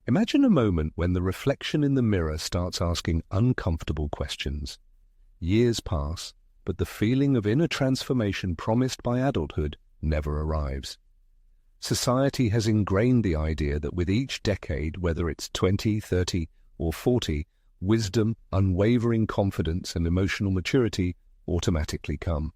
Imagine a moment when the reflection in the mirror starts asking uncomfortable questions. Years pass, but the feeling of inner transformation promised by adulthood never arrives. Society has ingrained the idea that with each decade, whether it's 20, 30, or 40, wisdom, unwavering confidence, and emotional maturity automatically come.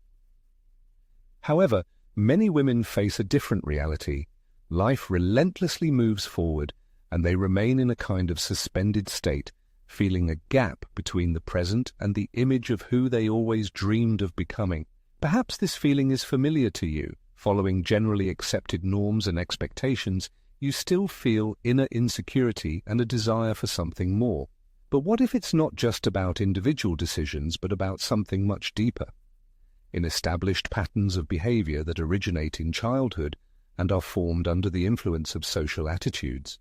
However, many women face a different reality. Life relentlessly moves forward, and they remain in a kind of suspended state, feeling a gap between the present and the image of who they always dreamed of becoming. Perhaps this feeling is familiar to you. Following generally accepted norms and expectations, you still feel inner insecurity and a desire for something more. But what if it's not just about individual decisions, but about something much deeper? In established patterns of behavior that originate in childhood and are formed under the influence of social attitudes.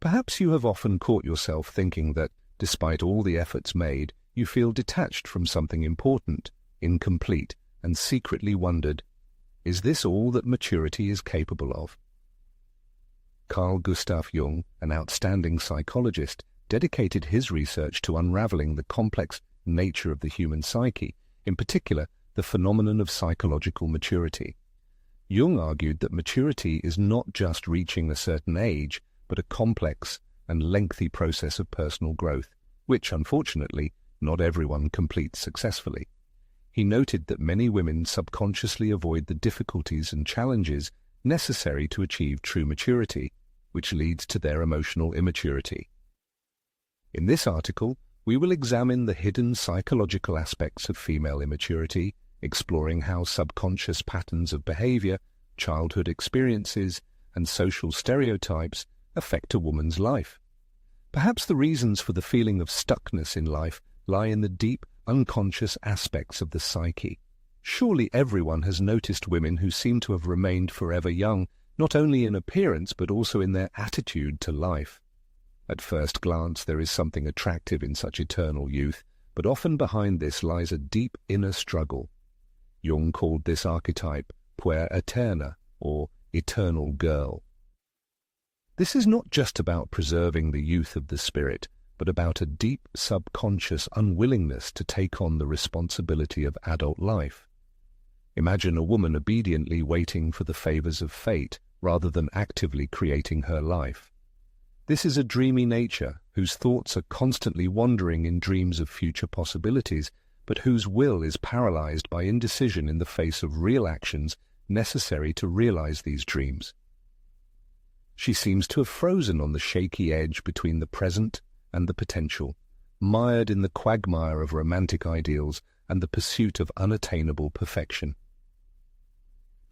Perhaps you have often caught yourself thinking that, despite all the efforts made, you feel detached from something important, incomplete, and secretly wondered, is this all that maturity is capable of? Carl Jung, an outstanding psychologist, dedicated his research to unraveling the complex nature of the human psyche, in particular, the phenomenon of psychological maturity. Jung argued that maturity is not just reaching a certain age, but a complex and lengthy process of personal growth, which, unfortunately, not everyone completes successfully. He noted that many women subconsciously avoid the difficulties and challenges necessary to achieve true maturity, which leads to their emotional immaturity. In this article, we will examine the hidden psychological aspects of female immaturity, exploring how subconscious patterns of behavior, childhood experiences, and social stereotypes affect a woman's life. Perhaps the reasons for the feeling of stuckness in life lie in the deep, unconscious aspects of the psyche. Surely everyone has noticed women who seem to have remained forever young, not only in appearance but also in their attitude to life. At first glance, there is something attractive in such eternal youth, but often behind this lies a deep inner struggle. Jung called this archetype Puer Aeternus, or eternal girl. This is not just about preserving the youth of the spirit, but about a deep subconscious unwillingness to take on the responsibility of adult life. Imagine a woman obediently waiting for the favors of fate rather than actively creating her life. This is a dreamy nature whose thoughts are constantly wandering in dreams of future possibilities, but whose will is paralyzed by indecision in the face of real actions necessary to realize these dreams. She seems to have frozen on the shaky edge between the present and the potential, mired in the quagmire of romantic ideals and the pursuit of unattainable perfection.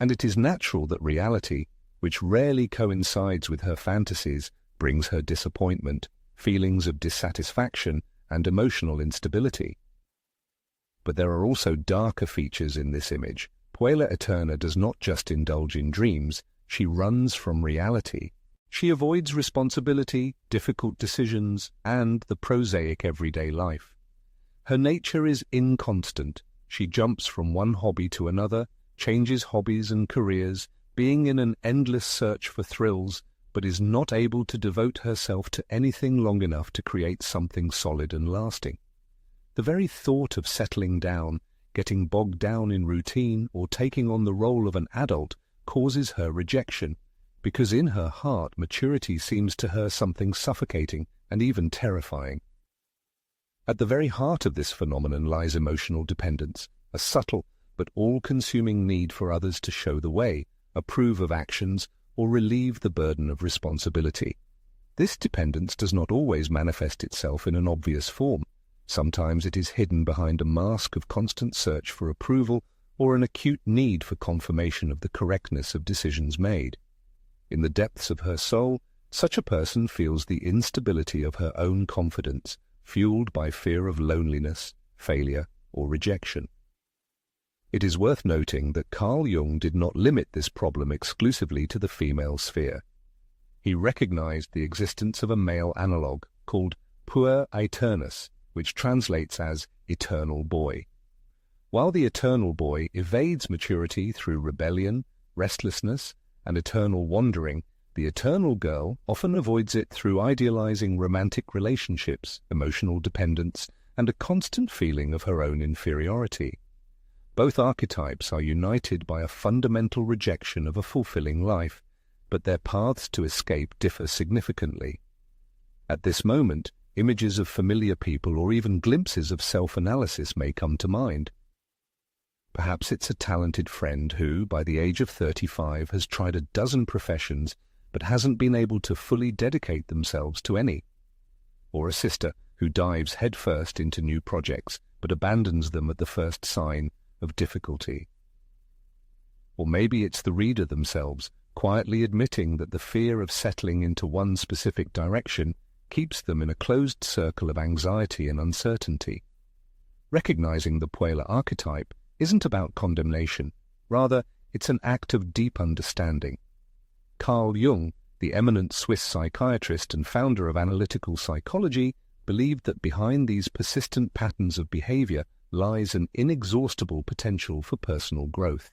And it is natural that reality, which rarely coincides with her fantasies, brings her disappointment, feelings of dissatisfaction, and emotional instability. But there are also darker features in this image. Puer Aeternus does not just indulge in dreams, she runs from reality. She avoids responsibility, difficult decisions, and the prosaic everyday life. Her nature is inconstant. She jumps from one hobby to another, changes hobbies and careers, being in an endless search for thrills, but is not able to devote herself to anything long enough to create something solid and lasting. The very thought of settling down, getting bogged down in routine, or taking on the role of an adult causes her rejection, because in her heart maturity seems to her something suffocating and even terrifying. At the very heart of this phenomenon lies emotional dependence, a subtle but all-consuming need for others to show the way, approve of actions, or relieve the burden of responsibility. This dependence does not always manifest itself in an obvious form. Sometimes it is hidden behind a mask of constant search for approval or an acute need for confirmation of the correctness of decisions made. In the depths of her soul, such a person feels the instability of her own confidence, fueled by fear of loneliness, failure, or rejection. It is worth noting that Carl Jung did not limit this problem exclusively to the female sphere. He recognized the existence of a male analogue called Puer Aeternus, which translates as eternal boy. While the eternal boy evades maturity through rebellion, restlessness, and eternal wandering, The eternal girl often avoids it through idealizing romantic relationships, emotional dependence, and a constant feeling of her own inferiority. Both archetypes are united by a fundamental rejection of a fulfilling life, but their paths to escape differ significantly. At this moment, images of familiar people or even glimpses of self-analysis may come to mind. Perhaps it's a talented friend who, by the age of 35, has tried a dozen professions but hasn't been able to fully dedicate themselves to any. Or a sister who dives headfirst into new projects but abandons them at the first sign of difficulty. Or maybe it's the reader themselves, quietly admitting that the fear of settling into one specific direction keeps them in a closed circle of anxiety and uncertainty. Recognizing the Puer archetype isn't about condemnation. Rather, it's an act of deep understanding. Carl Jung, the eminent Swiss psychiatrist and founder of analytical psychology, believed that behind these persistent patterns of behavior lies an inexhaustible potential for personal growth.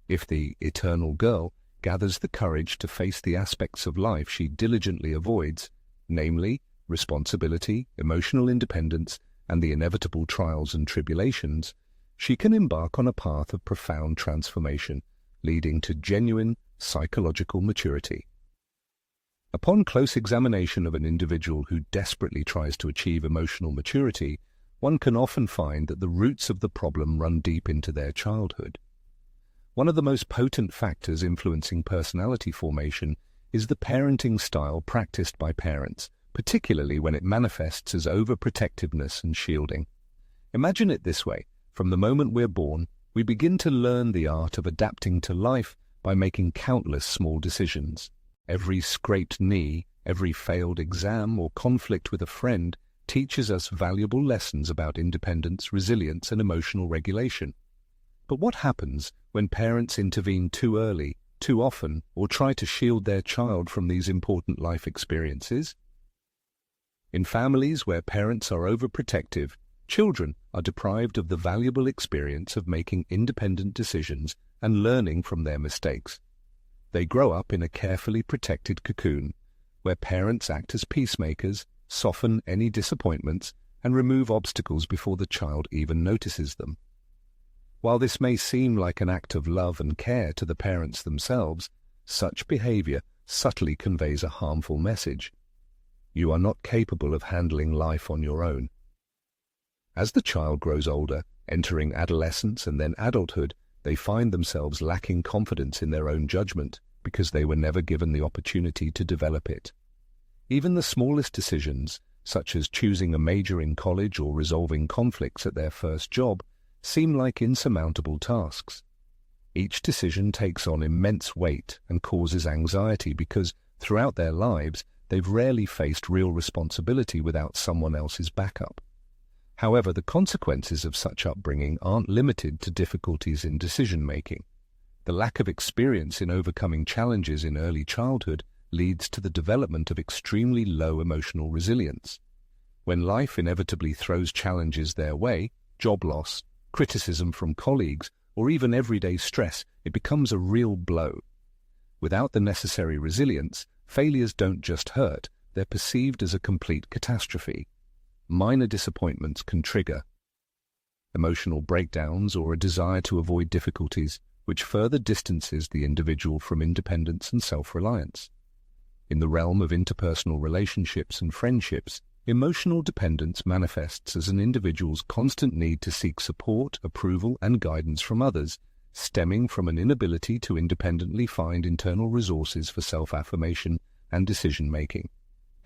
If the eternal girl gathers the courage to face the aspects of life she diligently avoids, namely responsibility, emotional independence, and the inevitable trials and tribulations, she can embark on a path of profound transformation, leading to genuine psychological maturity. Upon close examination of an individual who desperately tries to achieve emotional maturity, one can often find that the roots of the problem run deep into their childhood. One of the most potent factors influencing personality formation is the parenting style practiced by parents, particularly when it manifests as overprotectiveness and shielding. Imagine it this way. From the moment we're born, we begin to learn the art of adapting to life by making countless small decisions. Every scraped knee, every failed exam or conflict with a friend teaches us valuable lessons about independence, resilience, and emotional regulation. But what happens when parents intervene too early, too often, or try to shield their child from these important life experiences? In families where parents are overprotective, children are deprived of the valuable experience of making independent decisions and learning from their mistakes. They grow up in a carefully protected cocoon, where parents act as peacemakers, soften any disappointments, and remove obstacles before the child even notices them. While this may seem like an act of love and care to the parents themselves, such behavior subtly conveys a harmful message. You are not capable of handling life on your own. As the child grows older, entering adolescence and then adulthood, they find themselves lacking confidence in their own judgment because they were never given the opportunity to develop it. Even the smallest decisions, such as choosing a major in college or resolving conflicts at their first job, seem like insurmountable tasks. Each decision takes on immense weight and causes anxiety because, throughout their lives, they've rarely faced real responsibility without someone else's backup. However, the consequences of such upbringing aren't limited to difficulties in decision-making. The lack of experience in overcoming challenges in early childhood leads to the development of extremely low emotional resilience. When life inevitably throws challenges their way, job loss, criticism from colleagues, or even everyday stress, it becomes a real blow. Without the necessary resilience, failures don't just hurt, they're perceived as a complete catastrophe. Minor disappointments can trigger emotional breakdowns or a desire to avoid difficulties, which further distances the individual from independence and self-reliance. In the realm of interpersonal relationships and friendships, emotional dependence manifests as an individual's constant need to seek support, approval, and guidance from others, stemming from an inability to independently find internal resources for self-affirmation and decision-making.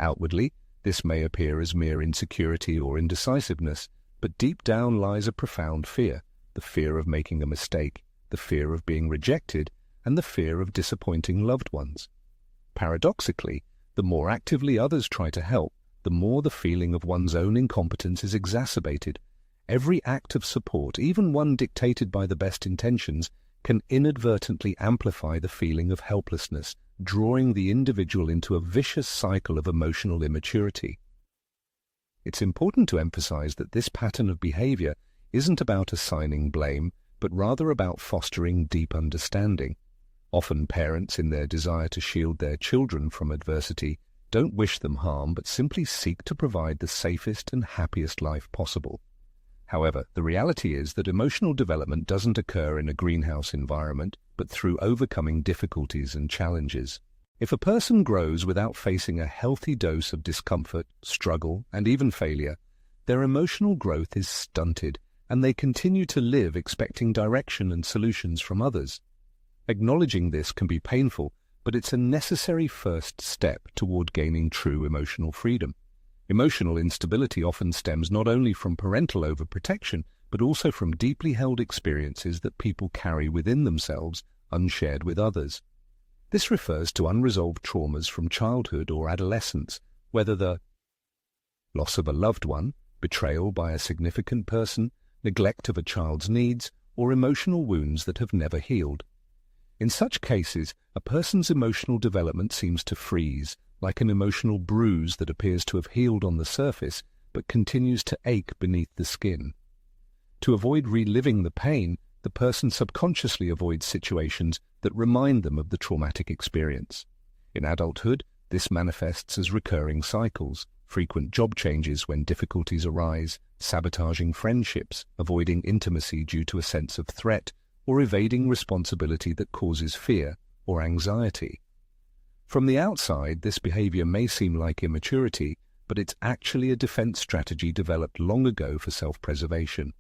Outwardly, this may appear as mere insecurity or indecisiveness, but deep down lies a profound fear, the fear of making a mistake, the fear of being rejected, and the fear of disappointing loved ones. Paradoxically, the more actively others try to help, the more the feeling of one's own incompetence is exacerbated. Every act of support, even one dictated by the best intentions, can inadvertently amplify the feeling of helplessness, drawing the individual into a vicious cycle of emotional immaturity. It's important to emphasize that this pattern of behavior isn't about assigning blame, but rather about fostering deep understanding. Often parents, in their desire to shield their children from adversity, don't wish them harm but simply seek to provide the safest and happiest life possible. However, the reality is that emotional development doesn't occur in a greenhouse environment, but through overcoming difficulties and challenges. If a person grows without facing a healthy dose of discomfort, struggle, and even failure, their emotional growth is stunted, and they continue to live expecting direction and solutions from others. Acknowledging this can be painful, but it's a necessary first step toward gaining true emotional freedom. Emotional instability often stems not only from parental overprotection, but also from deeply held experiences that people carry within themselves, unshared with others. This refers to unresolved traumas from childhood or adolescence, whether the loss of a loved one, betrayal by a significant person, neglect of a child's needs, or emotional wounds that have never healed. In such cases, a person's emotional development seems to freeze, like an emotional bruise that appears to have healed on the surface but continues to ache beneath the skin. To avoid reliving the pain, the person subconsciously avoids situations that remind them of the traumatic experience. In adulthood, this manifests as recurring cycles, frequent job changes when difficulties arise, sabotaging friendships, avoiding intimacy due to a sense of threat, or evading responsibility that causes fear or anxiety. From the outside, this behavior may seem like immaturity, but it's actually a defense strategy developed long ago for self-preservation.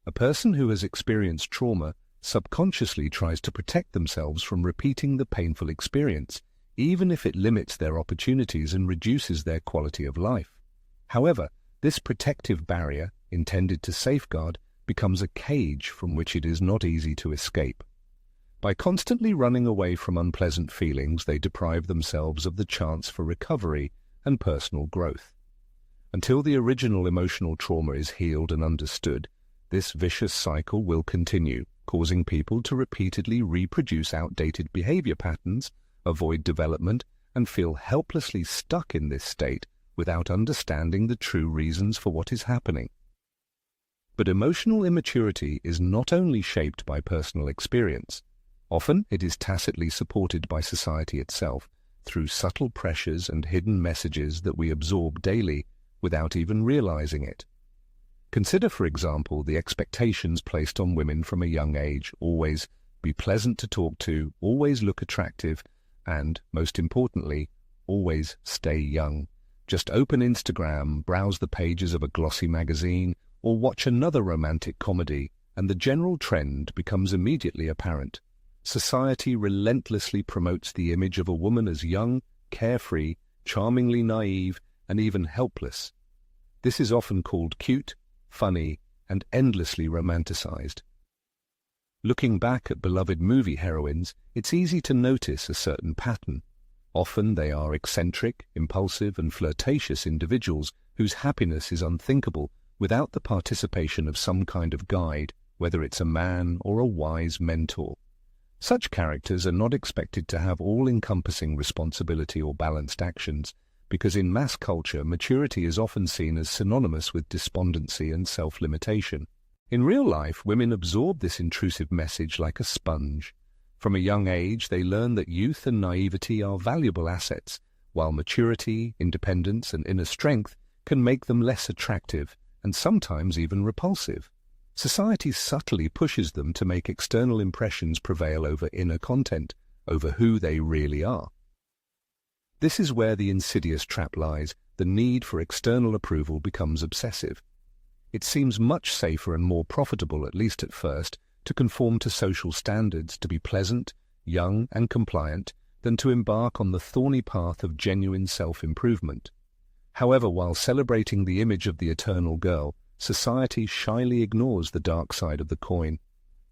A person who has experienced trauma subconsciously tries to protect themselves from repeating the painful experience, even if it limits their opportunities and reduces their quality of life. However, this protective barrier, intended to safeguard, becomes a cage from which it is not easy to escape. By constantly running away from unpleasant feelings, they deprive themselves of the chance for recovery and personal growth. Until the original emotional trauma is healed and understood, this vicious cycle will continue, causing people to repeatedly reproduce outdated behavior patterns, avoid development, and feel helplessly stuck in this state without understanding the true reasons for what is happening. But emotional immaturity is not only shaped by personal experience. Often it is tacitly supported by society itself through subtle pressures and hidden messages that we absorb daily without even realizing it. Consider, for example, the expectations placed on women from a young age: always be pleasant to talk to, always look attractive, and, most importantly, always stay young. Just open Instagram, browse the pages of a glossy magazine, or watch another romantic comedy, and the general trend becomes immediately apparent. Society relentlessly promotes the image of a woman as young, carefree, charmingly naive, and even helpless. This is often called cute, funny, and endlessly romanticized. Looking back at beloved movie heroines, it's easy to notice a certain pattern. Often they are eccentric, impulsive, and flirtatious individuals whose happiness is unthinkable without the participation of some kind of guide, whether it's a man or a wise mentor. Such characters are not expected to have all-encompassing responsibility or balanced actions, because in mass culture, maturity is often seen as synonymous with despondency and self-limitation. In real life, women absorb this intrusive message like a sponge. From a young age, they learn that youth and naivety are valuable assets, while maturity, independence, and inner strength can make them less attractive and sometimes even repulsive. Society subtly pushes them to make external impressions prevail over inner content, over who they really are. This is where the insidious trap lies. The need for external approval becomes obsessive. It seems much safer and more profitable, at least at first, to conform to social standards, to be pleasant, young, and compliant, than to embark on the thorny path of genuine self-improvement. However, while celebrating the image of the eternal girl, society shyly ignores the dark side of the coin,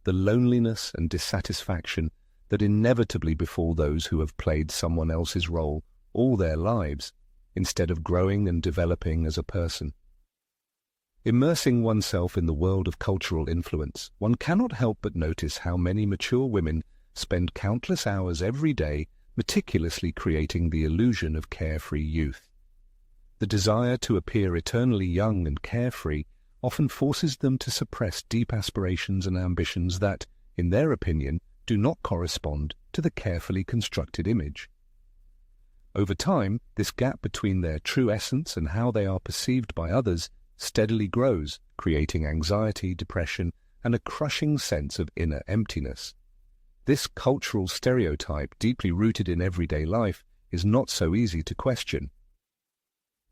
the loneliness and dissatisfaction that inevitably befall those who have played someone else's role all their lives, instead of growing and developing as a person. Immersing oneself in the world of cultural influence, one cannot help but notice how many mature women spend countless hours every day meticulously creating the illusion of carefree youth. The desire to appear eternally young and carefree often forces them to suppress deep aspirations and ambitions that, in their opinion, do not correspond to the carefully constructed image. Over time, this gap between their true essence and how they are perceived by others steadily grows, creating anxiety, depression, and a crushing sense of inner emptiness. This cultural stereotype, deeply rooted in everyday life, is not so easy to question.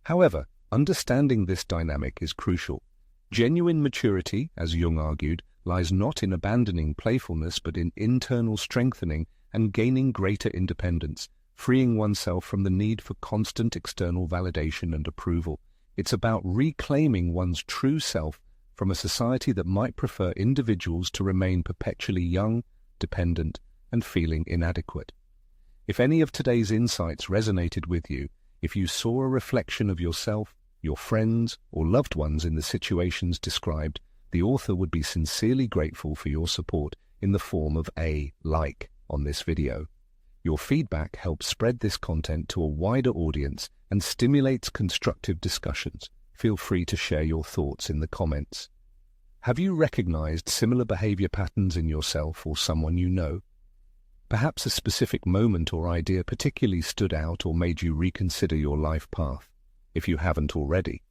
However, understanding this dynamic is crucial. Genuine maturity, as Jung argued, lies not in abandoning playfulness but in internal strengthening and gaining greater independence, freeing oneself from the need for constant external validation and approval. It's about reclaiming one's true self from a society that might prefer individuals to remain perpetually young, dependent, and feeling inadequate. If any of today's insights resonated with you, if you saw a reflection of yourself, your friends, or loved ones in the situations described, the author would be sincerely grateful for your support in the form of a like on this video. Your feedback helps spread this content to a wider audience and stimulates constructive discussions. Feel free to share your thoughts in the comments. Have you recognized similar behavior patterns in yourself or someone you know? Perhaps a specific moment or idea particularly stood out or made you reconsider your life path, if you haven't already.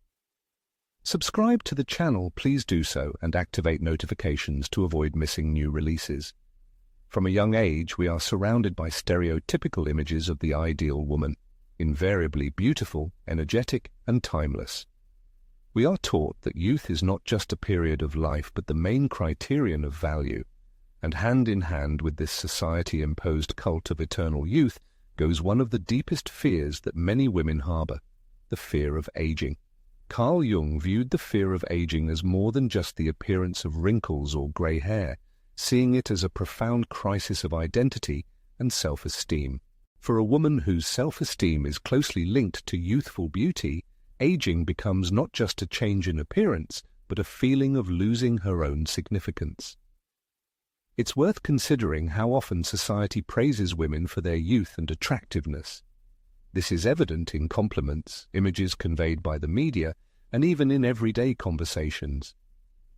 Subscribe to the channel, please do so, and activate notifications to avoid missing new releases. From a young age, we are surrounded by stereotypical images of the ideal woman, invariably beautiful, energetic, and timeless. We are taught that youth is not just a period of life but the main criterion of value, and hand in hand with this society-imposed cult of eternal youth goes one of the deepest fears that many women harbor, the fear of aging. Carl Jung viewed the fear of aging as more than just the appearance of wrinkles or grey hair, seeing it as a profound crisis of identity and self-esteem. For a woman whose self-esteem is closely linked to youthful beauty, aging becomes not just a change in appearance, but a feeling of losing her own significance. It's worth considering how often society praises women for their youth and attractiveness. This is evident in compliments, images conveyed by the media, and even in everyday conversations.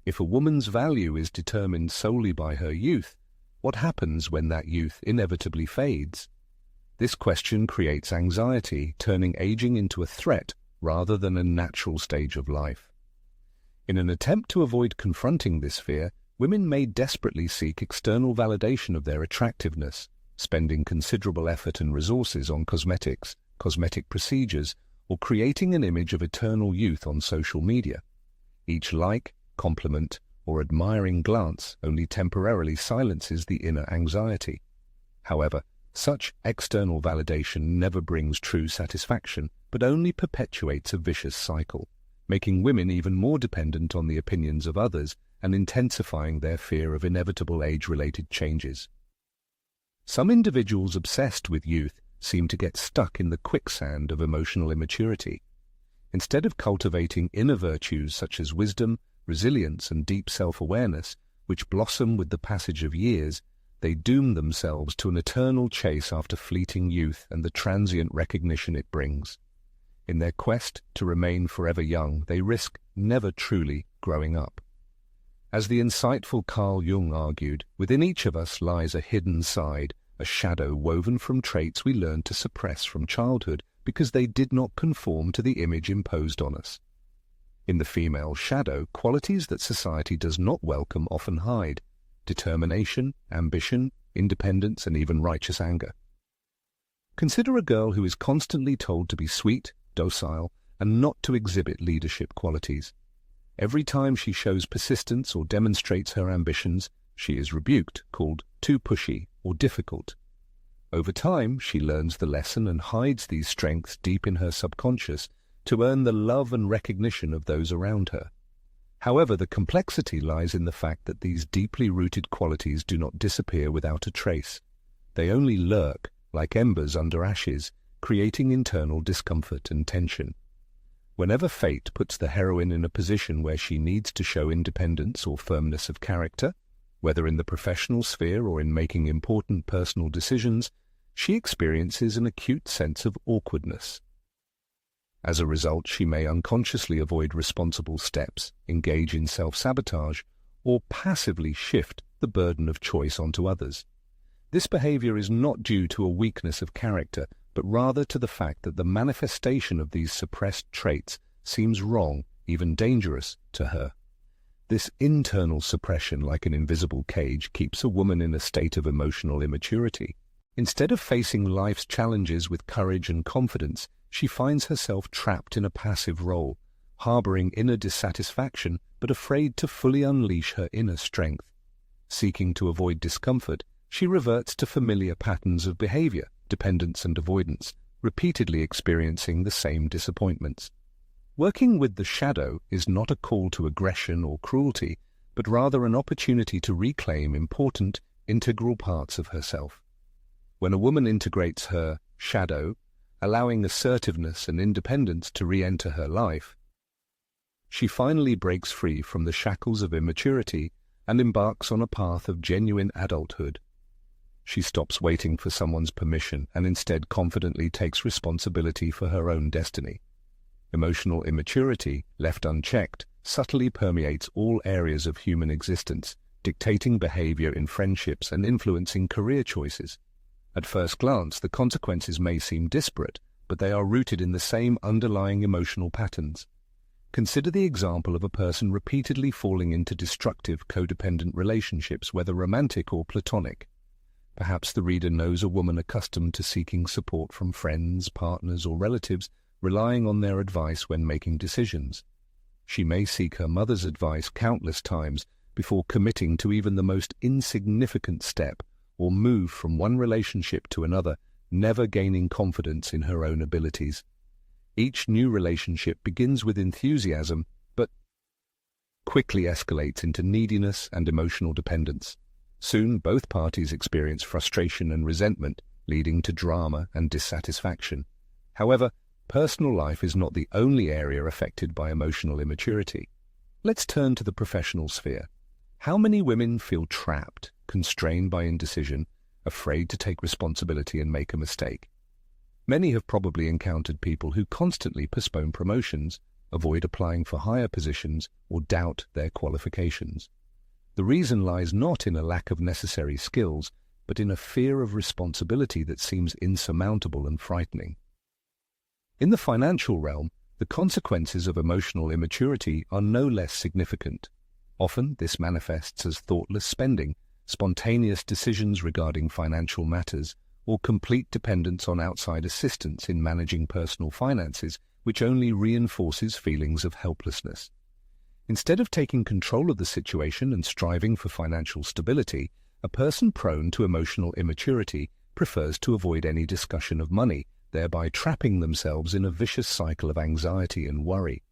If a woman's value is determined solely by her youth, what happens when that youth inevitably fades? This question creates anxiety, turning aging into a threat rather than a natural stage of life. In an attempt to avoid confronting this fear, women may desperately seek external validation of their attractiveness, spending considerable effort and resources on cosmetics, cosmetic procedures, or creating an image of eternal youth on social media. Each like, compliment, or admiring glance only temporarily silences the inner anxiety. However, such external validation never brings true satisfaction, but only perpetuates a vicious cycle, making women even more dependent on the opinions of others and intensifying their fear of inevitable age-related changes. Some individuals obsessed with youth seem to get stuck in the quicksand of emotional immaturity. Instead of cultivating inner virtues such as wisdom, resilience, and deep self-awareness, which blossom with the passage of years, they doom themselves to an eternal chase after fleeting youth and the transient recognition it brings. In their quest to remain forever young, they risk never truly growing up. As the insightful Carl Jung argued, within each of us lies a hidden side, a shadow woven from traits we learned to suppress from childhood because they did not conform to the image imposed on us. In the female shadow, qualities that society does not welcome often hide: determination, ambition, independence, and even righteous anger. Consider a girl who is constantly told to be sweet, docile, and not to exhibit leadership qualities. Every time she shows persistence or demonstrates her ambitions, she is rebuked, called too pushy or difficult. Over time, she learns the lesson and hides these strengths deep in her subconscious to earn the love and recognition of those around her. However, the complexity lies in the fact that these deeply rooted qualities do not disappear without a trace. They only lurk, like embers under ashes, creating internal discomfort and tension. Whenever fate puts the heroine in a position where she needs to show independence or firmness of character, whether in the professional sphere or in making important personal decisions, she experiences an acute sense of awkwardness. As a result, she may unconsciously avoid responsible steps, engage in self-sabotage, or passively shift the burden of choice onto others. This behavior is not due to a weakness of character, but rather to the fact that the manifestation of these suppressed traits seems wrong, even dangerous, to her. This internal suppression, like an invisible cage, keeps a woman in a state of emotional immaturity. Instead of facing life's challenges with courage and confidence, she finds herself trapped in a passive role, harboring inner dissatisfaction but afraid to fully unleash her inner strength. Seeking to avoid discomfort, she reverts to familiar patterns of behavior, dependence and avoidance, repeatedly experiencing the same disappointments. Working with the shadow is not a call to aggression or cruelty, but rather an opportunity to reclaim important, integral parts of herself. When a woman integrates her shadow, allowing assertiveness and independence to re-enter her life, she finally breaks free from the shackles of immaturity and embarks on a path of genuine adulthood. She stops waiting for someone's permission and instead confidently takes responsibility for her own destiny. Emotional immaturity, left unchecked, subtly permeates all areas of human existence, dictating behavior in friendships and influencing career choices. At first glance, the consequences may seem disparate, but they are rooted in the same underlying emotional patterns. Consider the example of a person repeatedly falling into destructive, codependent relationships, whether romantic or platonic. Perhaps the reader knows a woman accustomed to seeking support from friends, partners, or relatives, relying on their advice when making decisions. She may seek her mother's advice countless times before committing to even the most insignificant step, or move from one relationship to another, never gaining confidence in her own abilities. Each new relationship begins with enthusiasm, but quickly escalates into neediness and emotional dependence. Soon both parties experience frustration and resentment, leading to drama and dissatisfaction. However, personal life is not the only area affected by emotional immaturity. Let's turn to the professional sphere. How many women feel trapped, constrained by indecision, afraid to take responsibility and make a mistake? Many have probably encountered people who constantly postpone promotions, avoid applying for higher positions, or doubt their qualifications. The reason lies not in a lack of necessary skills, but in a fear of responsibility that seems insurmountable and frightening. In the financial realm, the consequences of emotional immaturity are no less significant. Often this manifests as thoughtless spending, spontaneous decisions regarding financial matters, or complete dependence on outside assistance in managing personal finances, which only reinforces feelings of helplessness. Instead of taking control of the situation and striving for financial stability, a person prone to emotional immaturity prefers to avoid any discussion of money, thereby trapping themselves in a vicious cycle of anxiety and worry.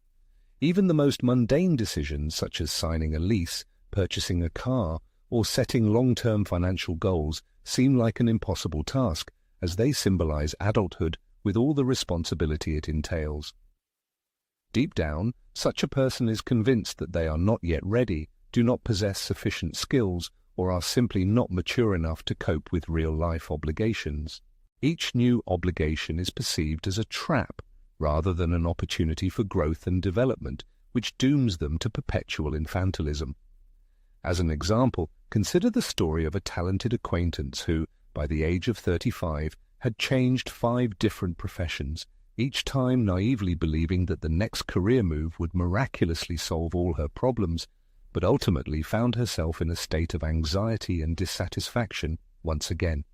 Even the most mundane decisions, such as signing a lease, purchasing a car, or setting long-term financial goals, seem like an impossible task, as they symbolize adulthood with all the responsibility it entails. Deep down, such a person is convinced that they are not yet ready, do not possess sufficient skills, or are simply not mature enough to cope with real-life obligations. Each new obligation is perceived as a trap, rather than an opportunity for growth and development, which dooms them to perpetual infantilism. As an example, consider the story of a talented acquaintance who, by the age of 35, had changed 5 different professions, each time naively believing that the next career move would miraculously solve all her problems, but ultimately found herself in a state of anxiety and dissatisfaction once again.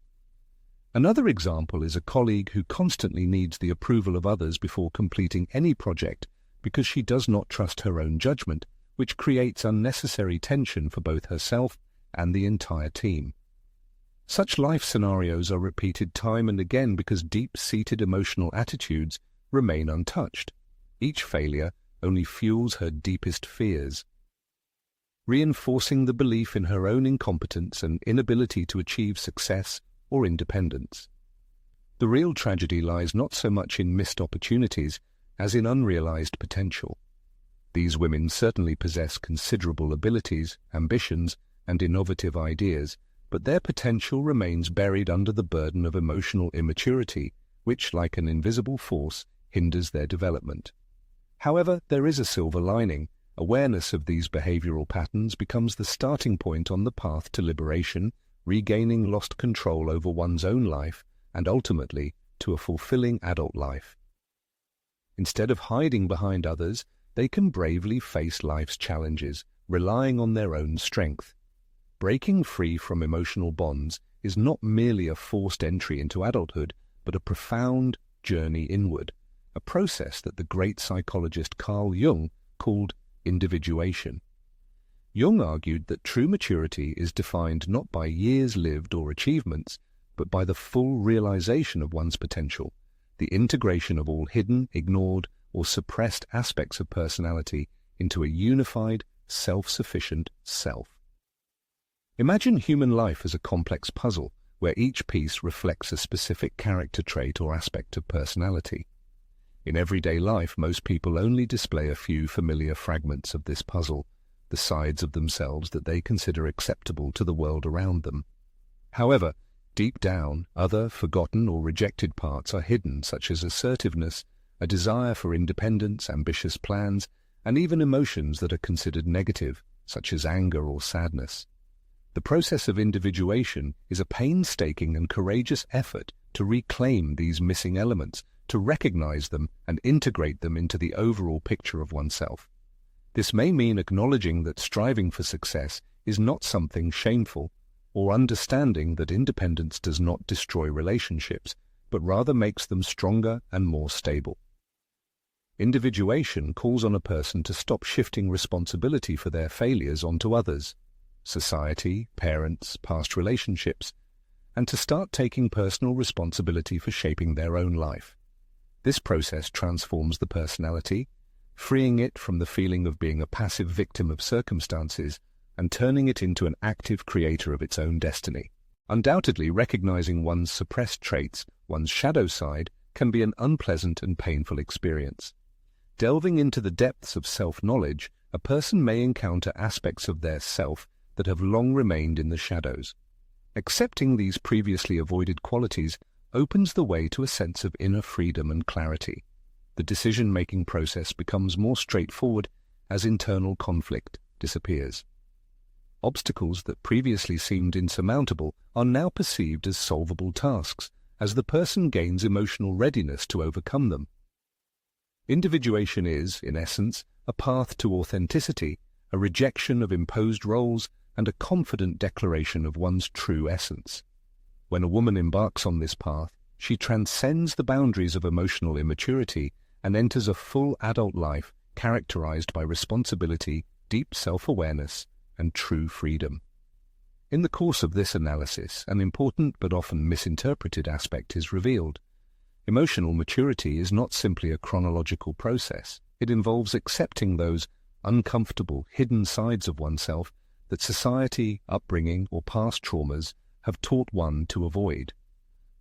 Another example is a colleague who constantly needs the approval of others before completing any project because she does not trust her own judgment, which creates unnecessary tension for both herself and the entire team. Such life scenarios are repeated time and again because deep-seated emotional attitudes remain untouched. Each failure only fuels her deepest fears, reinforcing the belief in her own incompetence and inability to achieve success or independence. The real tragedy lies not so much in missed opportunities as in unrealized potential. These women certainly possess considerable abilities, ambitions, and innovative ideas, but their potential remains buried under the burden of emotional immaturity, which, like an invisible force, hinders their development. However, there is a silver lining. Awareness of these behavioral patterns becomes the starting point on the path to liberation, regaining lost control over one's own life and ultimately to a fulfilling adult life. Instead of hiding behind others, they can bravely face life's challenges, relying on their own strength. Breaking free from emotional bonds is not merely a forced entry into adulthood, but a profound journey inward, a process that the great psychologist Carl Jung called individuation. Jung argued that true maturity is defined not by years lived or achievements, but by the full realization of one's potential, the integration of all hidden, ignored, or suppressed aspects of personality into a unified, self-sufficient self. Imagine human life as a complex puzzle where each piece reflects a specific character trait or aspect of personality. In everyday life, most people only display a few familiar fragments of this puzzle, the sides of themselves that they consider acceptable to the world around them. However, deep down, other forgotten or rejected parts are hidden, such as assertiveness, a desire for independence, ambitious plans, and even emotions that are considered negative, such as anger or sadness. The process of individuation is a painstaking and courageous effort to reclaim these missing elements, to recognize them and integrate them into the overall picture of oneself. This may mean acknowledging that striving for success is not something shameful, or understanding that independence does not destroy relationships, but rather makes them stronger and more stable. Individuation calls on a person to stop shifting responsibility for their failures onto others, society, parents, past relationships, and to start taking personal responsibility for shaping their own life. This process transforms the personality, freeing it from the feeling of being a passive victim of circumstances and turning it into an active creator of its own destiny. Undoubtedly, recognizing one's suppressed traits, one's shadow side, can be an unpleasant and painful experience. Delving into the depths of self-knowledge, a person may encounter aspects of their self that have long remained in the shadows. Accepting these previously avoided qualities opens the way to a sense of inner freedom and clarity. The decision-making process becomes more straightforward as internal conflict disappears. Obstacles that previously seemed insurmountable are now perceived as solvable tasks, as the person gains emotional readiness to overcome them. Individuation is, in essence, a path to authenticity, a rejection of imposed roles, and a confident declaration of one's true essence. When a woman embarks on this path, she transcends the boundaries of emotional immaturity and enters a full adult life characterized by responsibility, deep self-awareness, and true freedom. In the course of this analysis, an important but often misinterpreted aspect is revealed. Emotional maturity is not simply a chronological process. It involves accepting those uncomfortable, hidden sides of oneself that society, upbringing, or past traumas have taught one to avoid.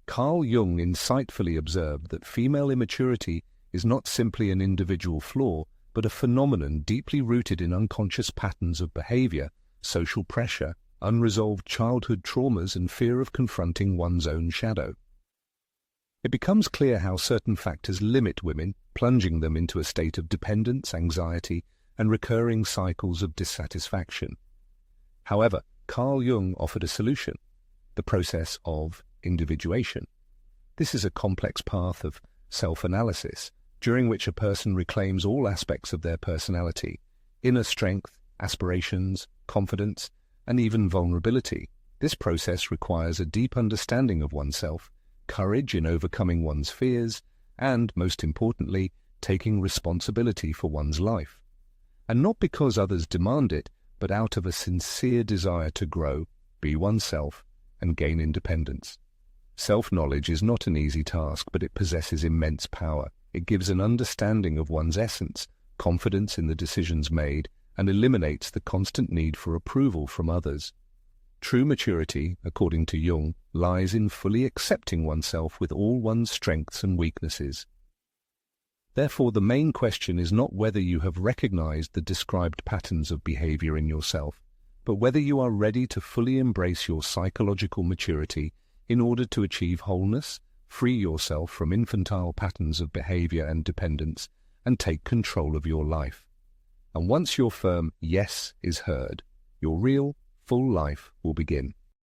Carl Jung insightfully observed that female immaturity is not simply an individual flaw, but a phenomenon deeply rooted in unconscious patterns of behavior, social pressure, unresolved childhood traumas, and fear of confronting one's own shadow. It becomes clear how certain factors limit women, plunging them into a state of dependence, anxiety, and recurring cycles of dissatisfaction. However, Carl Jung offered a solution: the process of individuation. This is a complex path of self-analysis, during which a person reclaims all aspects of their personality, inner strength, aspirations, confidence, and even vulnerability. This process requires a deep understanding of oneself, courage in overcoming one's fears, and, most importantly, taking responsibility for one's life. And not because others demand it, but out of a sincere desire to grow, be oneself, and gain independence. Self-knowledge is not an easy task, but it possesses immense power. It gives an understanding of one's essence, confidence in the decisions made, and eliminates the constant need for approval from others. True maturity, according to Jung, lies in fully accepting oneself with all one's strengths and weaknesses. Therefore, the main question is not whether you have recognized the described patterns of behavior in yourself, but whether you are ready to fully embrace your psychological maturity in order to achieve wholeness, free yourself from infantile patterns of behavior and dependence, and take control of your life. And once your firm yes is heard, your real, full life will begin.